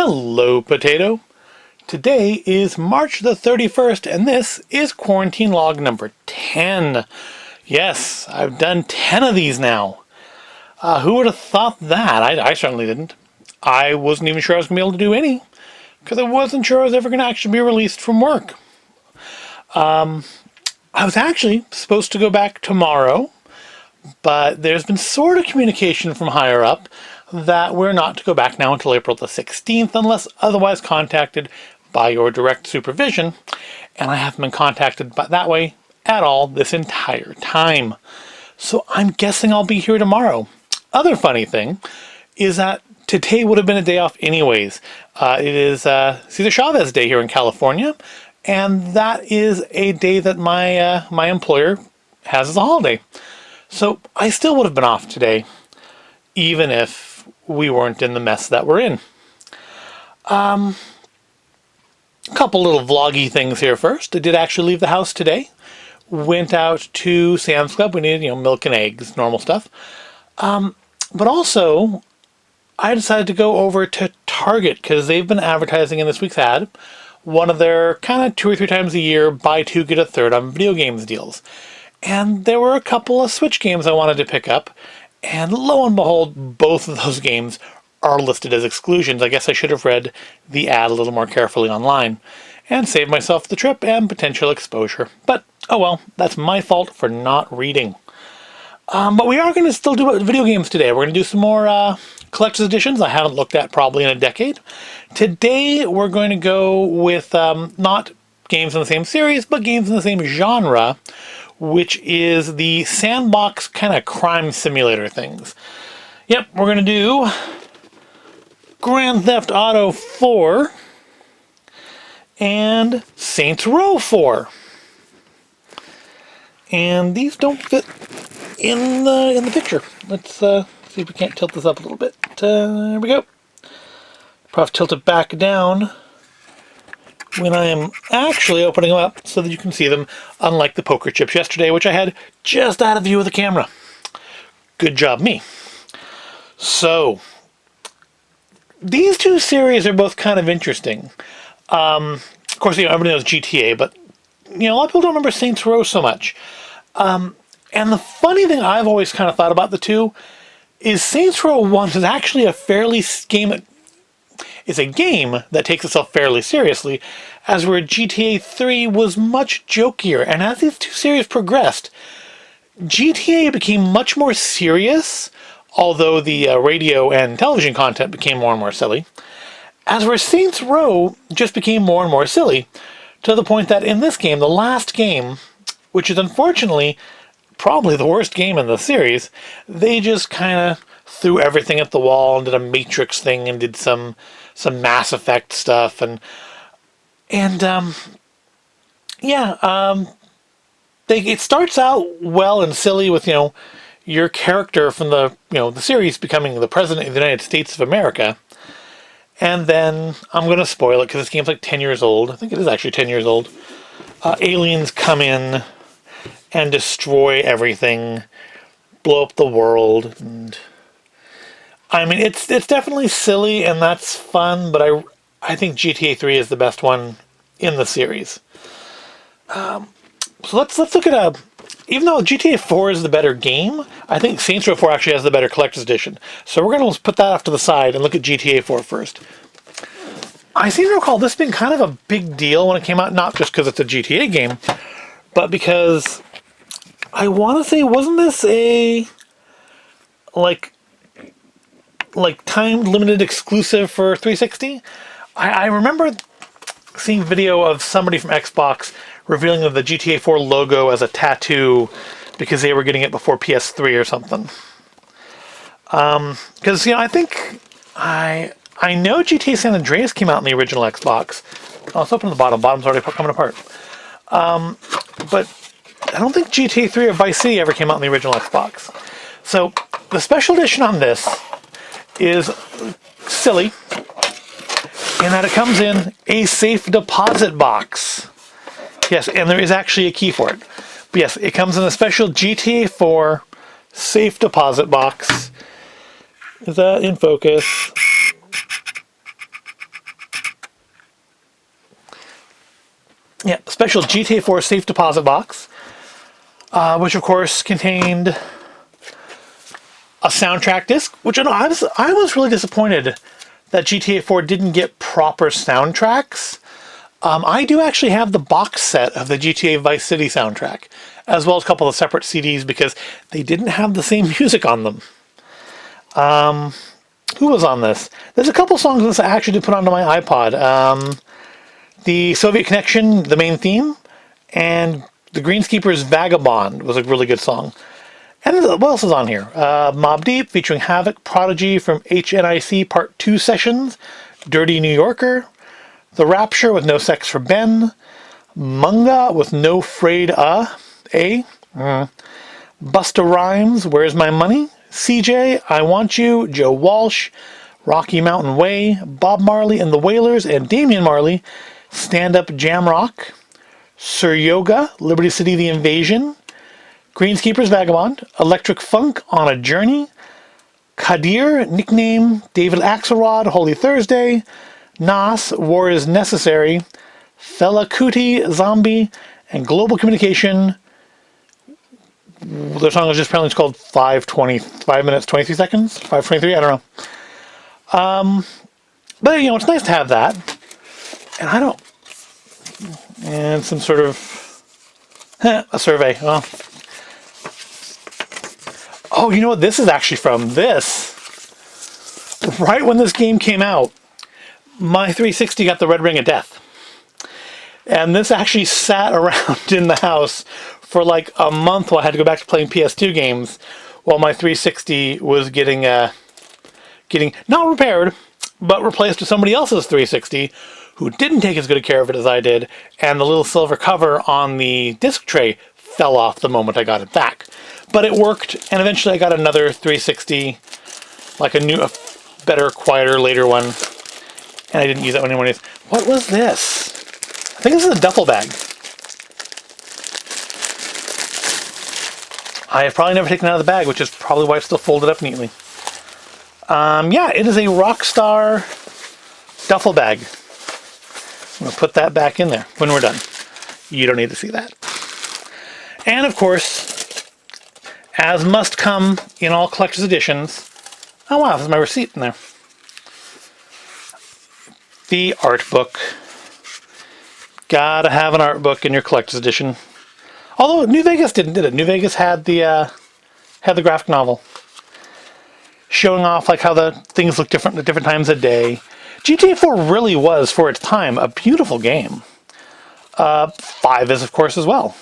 Hello, Potato. Today is March the 31st, and this is quarantine log number 10. Yes, I've done 10 of these now. Who would have thought that? I certainly didn't. I wasn't even sure I was going to be able to do any, because I wasn't sure I was ever going to actually be released from work. I was actually supposed to go back tomorrow, but there's been sort of communication from higher up that we're not to go back now until April the 16th unless otherwise contacted by your direct supervision, and I haven't been contacted that way at all this entire time. So I'm guessing I'll be here tomorrow. Other funny thing is that today would have been a day off anyways. It is Cesar Chavez Day here in California, and that is a day that my employer has as a holiday. So I still would have been off today, even if we weren't in the mess that we're in. A couple little vloggy things here first. I did actually leave the house today. Went out to Sam's Club. We needed, milk and eggs, normal stuff. But also, I decided to go over to Target because they've been advertising in this week's ad one of their kind of 2 or 3 times a year buy two get a third on video games deals. And there were a couple of Switch games I wanted to pick up. And lo and behold, both of those games are listed as exclusions. I guess I should have read the ad a little more carefully online and saved myself the trip and potential exposure. But, oh well, that's my fault for not reading. But we are going to still do video games today. We're going to do some more collector's editions I haven't looked at probably in a decade. Today we're going to go with not games in the same series, but games in the same genre, which is the Sandbox kind of crime simulator things. Yep, we're going to do Grand Theft Auto 4 and Saints Row 4. And these don't fit in the picture. Let's see if we can't tilt this up a little bit. There we go. Probably tilt it back down when I am actually opening them up so that you can see them, unlike the poker chips yesterday, which I had just out of view of the camera. Good job, me. So, these two series are both kind of interesting. Of course, everybody knows GTA, but a lot of people don't remember Saints Row so much. And the funny thing I've always kind of thought about the two is Saints Row 1 is actually a fairly it's a game that takes itself fairly seriously, as where GTA 3 was much jokier. And as these two series progressed, GTA became much more serious, although the radio and television content became more and more silly, as where Saints Row just became more and more silly, to the point that in this game, the last game, which is unfortunately probably the worst game in the series, they just kind of threw everything at the wall and did a Matrix thing and did some Mass Effect stuff it starts out well and silly with your character from the series becoming the president of the United States of America, and then I'm going to spoil it because this game's like 10 years old. I think it is actually 10 years old. Aliens come in and destroy everything, blow up the world, and I mean, it's definitely silly and that's fun, but I think GTA 3 is the best one in the series. So let's look at even though GTA 4 is the better game, I think Saints Row 4 actually has the better collector's edition. So we're going to put that off to the side and look at GTA 4 first. I seem to recall this being kind of a big deal when it came out, not just because it's a GTA game, but because I want to say, wasn't this a time limited exclusive for 360? I remember seeing video of somebody from Xbox revealing the GTA 4 logo as a tattoo because they were getting it before PS3 or something. Because I think I know GTA San Andreas came out in the original Xbox. Oh, it's open at the bottom. Bottom's already coming apart. But I don't think GTA 3 or Vice City ever came out in the original Xbox. So the special edition on this is silly in that it comes in a safe deposit box. Yes, and there is actually a key for it. But yes, it comes in a special GTA 4 safe deposit box. Is that in focus? Yeah, special GTA 4 safe deposit box, which of course contained a soundtrack disc, which I was really disappointed that GTA 4 didn't get proper soundtracks. I do actually have the box set of the GTA Vice City soundtrack, as well as a couple of separate CDs because they didn't have the same music on them. Who was on this? There's a couple songs that I actually did put onto my iPod. The Soviet Connection, the main theme, and the Greenskeeper's Vagabond was a really good song. And what else is on here? Mobb Deep featuring Havoc, Prodigy from HNIC Part 2 sessions, Dirty New Yorker, The Rapture with No Sex for Ben, Munga with No Frayed Busta Rhymes, Where's My Money, CJ, I Want You, Joe Walsh, Rocky Mountain Way, Bob Marley and the Wailers, and Damian Marley, Stand Up Jam Rock, Sir Yoga, Liberty City The Invasion, Greenskeeper's Vagabond, Electric Funk, On a Journey, Kadir, Nickname, David Axelrod, Holy Thursday, Nas, War is Necessary, Fela Kuti, Zombie, and Global Communication. Their song is just apparently called 5 minutes 23 seconds, 5:23. I don't know. But it's nice to have that, and some sort of a survey. Well, oh, you know what this is actually from? This, right when this game came out, my 360 got the red ring of death. And this actually sat around in the house for like a month while I had to go back to playing PS2 games, while my 360 was getting not repaired, but replaced with somebody else's 360 who didn't take as good a care of it as I did, and the little silver cover on the disc tray fell off the moment I got it back. But it worked, and eventually I got another 360, like a better, quieter, later one, and I didn't use that one anymore. What was this? I think this is a duffel bag. I have probably never taken it out of the bag, which is probably why it's still folded up neatly. Yeah, it is a Rockstar duffel bag. I'm going to put that back in there when we're done. You don't need to see that. And of course, as must come in all collector's editions, oh wow, there's my receipt in there. The art book. Gotta have an art book in your collector's edition. Although New Vegas did it. New Vegas had the graphic novel, showing off like how the things look different at different times of day. GTA 4 really was, for its time, a beautiful game. 5 is, of course, as well.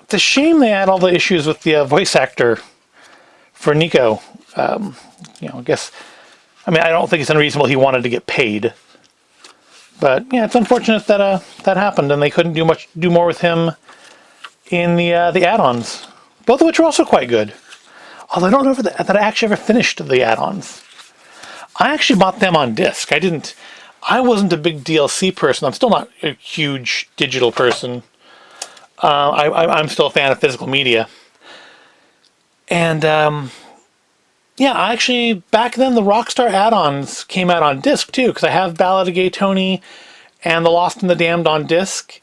It's a shame they had all the issues with the voice actor for Nico. I don't think it's unreasonable he wanted to get paid. But yeah, it's unfortunate that that happened, and they couldn't do more with him in the add-ons, both of which are also quite good. Although I don't know that I actually ever finished the add-ons. I actually bought them on disc. I wasn't a big DLC person. I'm still not a huge digital person. I'm still a fan of physical media. And I actually, back then, the Rockstar add-ons came out on disc, too, because I have Ballad of Gay Tony and The Lost and the Damned on disc.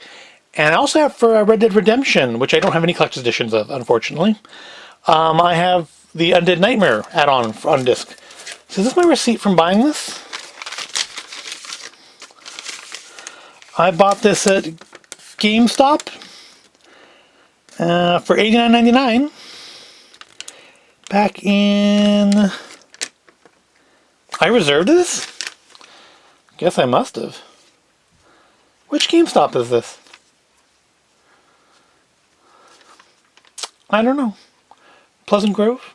And I also have for Red Dead Redemption, which I don't have any collector's editions of, unfortunately. I have the Undead Nightmare add-on on disc. So is this my receipt from buying this? I bought this at GameStop for $89.99. Back in... I reserved this? Guess I must have. Which GameStop is this? I don't know. Pleasant Grove?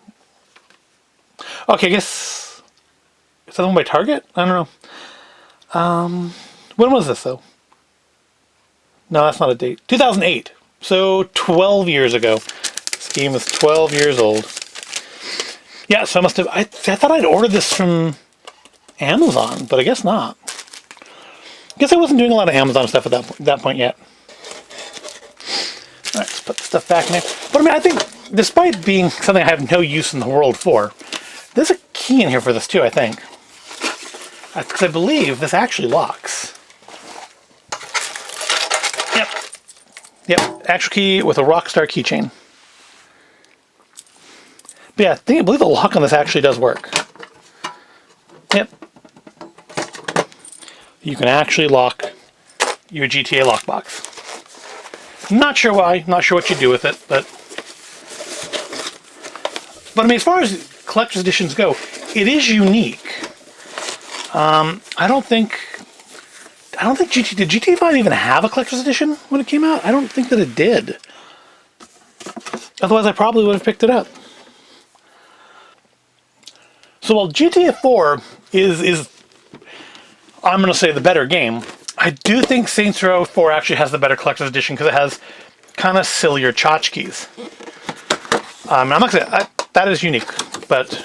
Okay, I guess... Is that the one by Target? I don't know. When was this, though? No, that's not a date. 2008. So 12 years ago. This game is 12 years old. Yeah, so I must have... I thought I'd ordered this from Amazon, but I guess not. I guess I wasn't doing a lot of Amazon stuff at that point yet. Alright, let's put the stuff back in there. But I think, despite being something I have no use in the world for, there's a key in here for this too, I think. Because I believe this actually locks. Yep, actual key with a Rockstar keychain. But yeah, I believe the lock on this actually does work. Yep. You can actually lock your GTA lockbox. Not sure why, not sure what you do with it, but I mean, as far as collector's editions go, it is unique. I don't think did GTA 5 even have a collector's edition when it came out? I don't think that it did. Otherwise, I probably would have picked it up. So while GTA 4 is I'm going to say the better game, I do think Saints Row 4 actually has the better collector's edition because it has kind of sillier tchotchkes. I'm not going to say that is unique, but I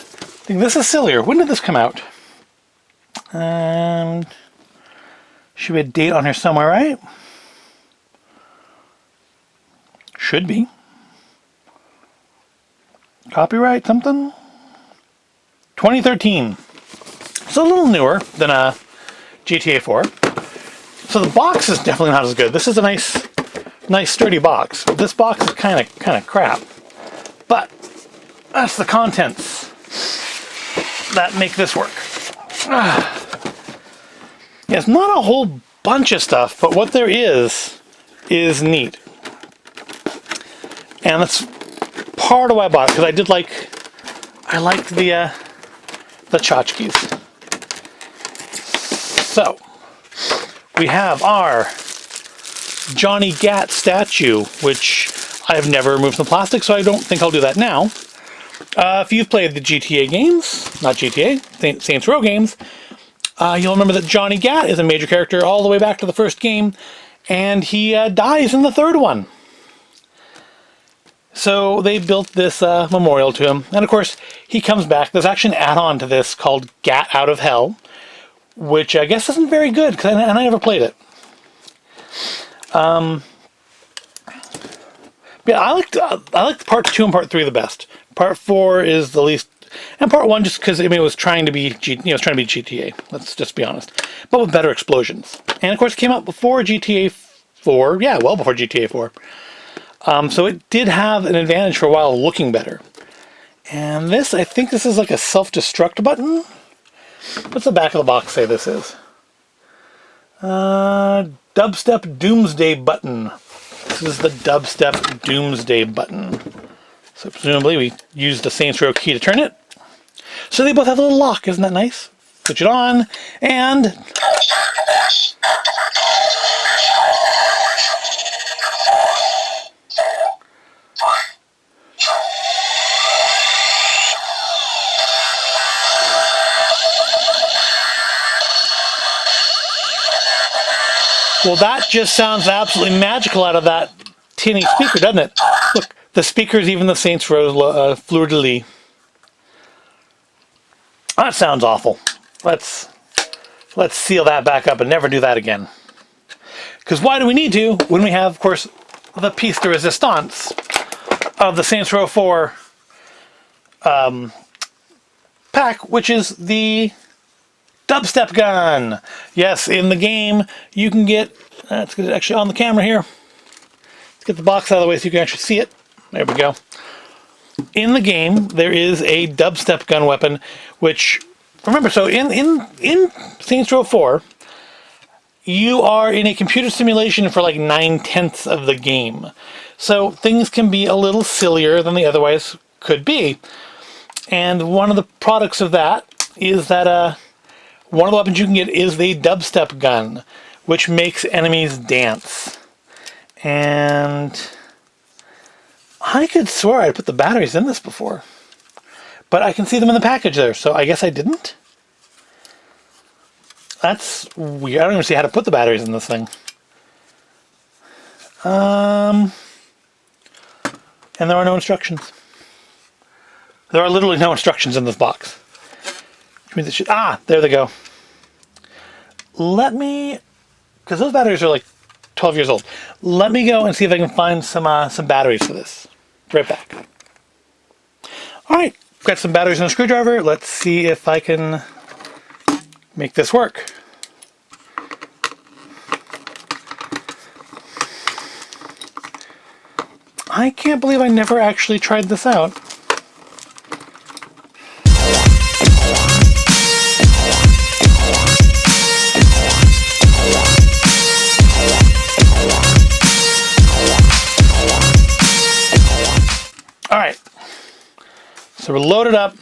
think this is sillier. When did this come out? Should be a date on here somewhere, right? Should be. Copyright something? 2013. So a little newer than GTA 4. So the box is definitely not as good. This is a nice sturdy box. This box is kind of crap. But that's the contents that make this work. Yeah, it's not a whole bunch of stuff, but what there is neat. And that's part of why I bought it, because I liked the tchotchkes. So we have our Johnny Gat statue, which I've never removed from the plastic, so I don't think I'll do that now. If you've played the GTA games, not GTA, Saints Row games, you'll remember that Johnny Gat is a major character all the way back to the first game, and he dies in the third one. So they built this memorial to him, and of course he comes back. There's actually an add-on to this called Gat Out of Hell, which I guess isn't very good, and I never played it. Yeah, I liked part 2 and part 3 the best. Part 4 is the least, and part 1 just because it was trying to be GTA. Let's just be honest, but with better explosions. And of course, it came out before GTA 4. Yeah, well before GTA 4. So it did have an advantage for a while, looking better. And this, I think this is like a self-destruct button. What's the back of the box say this is? Dubstep Doomsday button. This is the Dubstep Doomsday button. So presumably we used the Saints Row key to turn it. So they both have a little lock, isn't that nice? Switch it on, and... Well, that just sounds absolutely magical out of that tinny speaker, doesn't it? Look, the speaker's even the Saints Row fleur-de-lis. That sounds awful. Let's seal that back up and never do that again. Because why do we need to when we have, of course, the piece de resistance of the Saints Row 4 pack, which is the dubstep gun. Yes, in the game you can get, let's get it actually on the camera here. Let's get the box out of the way so you can actually see it. There we go. In the game there is a dubstep gun weapon, which, remember, so in Saints Row 4 you are in a computer simulation for like 9/10 of the game. So things can be a little sillier than they otherwise could be. And one of the products of that is that one of the weapons you can get is the dubstep gun, which makes enemies dance. And I could swear I put the batteries in this before, but I can see them in the package there, so I guess I didn't. That's weird. I don't even see how to put the batteries in this thing. And there are no instructions. There are literally no instructions in this box. Which means it should... there they go. Let me... because those batteries are like 12 years old. Let me go and see if I can find some batteries for this. Right back. Alright, got some batteries and a screwdriver. Let's see if I can make this work. I can't believe I never actually tried this out. Alright, so we're loaded up.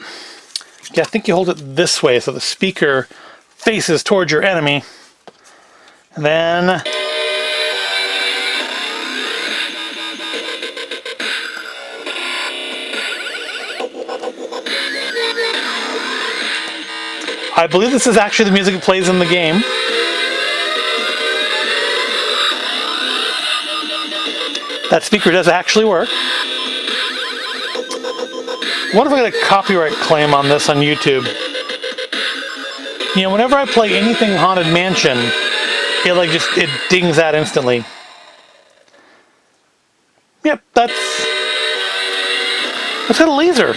Yeah, I think you hold it this way so the speaker faces towards your enemy. And then... I believe this is actually the music that plays in the game. That speaker does actually work. What if I get a copyright claim on this on YouTube? You know, whenever I play anything Haunted Mansion, it dings that instantly. Yep, that's got a laser.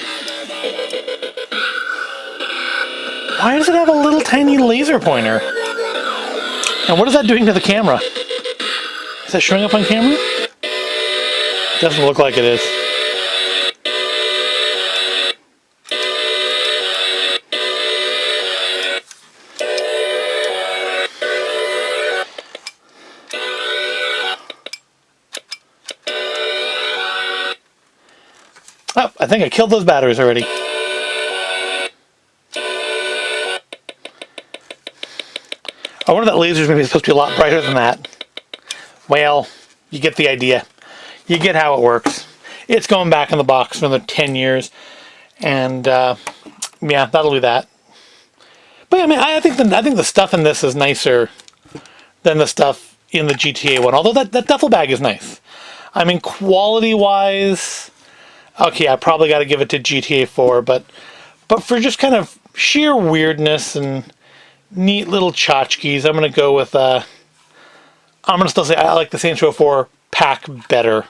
Why does it have a little tiny laser pointer? And what is that doing to the camera? Is that showing up on camera? Doesn't look like it is. Oh, I think I killed those batteries already. I wonder that laser's maybe supposed to be a lot brighter than that. Well, you get the idea. You get how it works. It's going back in the box for another 10 years. And, yeah, that'll do that. But, I mean, I think the stuff in this is nicer than the stuff in the GTA one. Although that duffel bag is nice. I mean, quality-wise... Okay, I probably got to give it to GTA 4, but for just kind of sheer weirdness and neat little tchotchkes, I'm going to go with, I'm going to still say I like the Saints Row 4 pack better.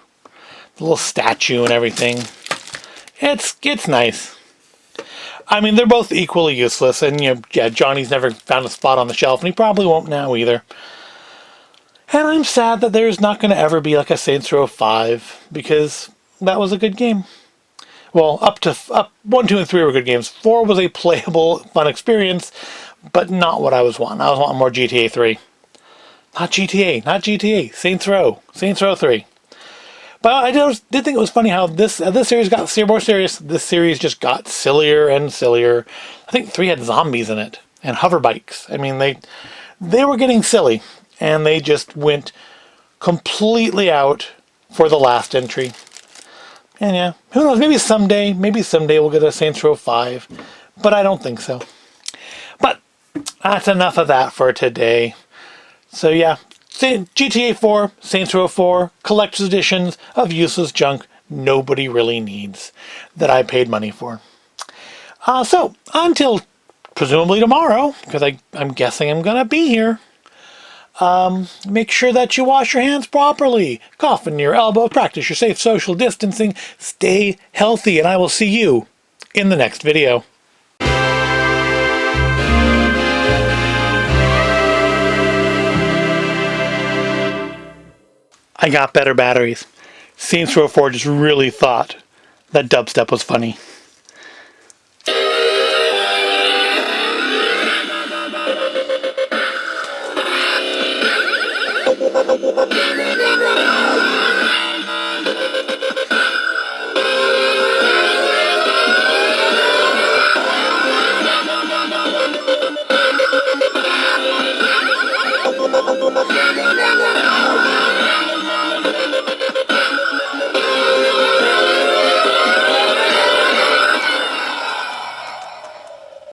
The little statue and everything. It's nice. I mean, they're both equally useless, and, you know, yeah, Johnny's never found a spot on the shelf, and he probably won't now either. And I'm sad that there's not going to ever be, like, a Saints Row 5, because... that was a good game. Well, up 1, 2, and 3 were good games. 4 was a playable, fun experience, but not what I was wanting. I was wanting more GTA 3. Not GTA. Saints Row 3. But I did think it was funny how this series got more serious. This series just got sillier and sillier. I think 3 had zombies in it and hover bikes. I mean, they were getting silly, and they just went completely out for the last entry. And yeah, who knows, maybe someday we'll get a Saints Row 5, but I don't think so. But that's enough of that for today. So yeah, GTA 4, Saints Row 4, collector's editions of useless junk nobody really needs that I paid money for. So until presumably tomorrow, because I'm guessing I'm going to be here. Make sure that you wash your hands properly, cough in your elbow, practice your safe social distancing, stay healthy, and I will see you in the next video. I got better batteries. Saints Row 4 just really thought that dubstep was funny.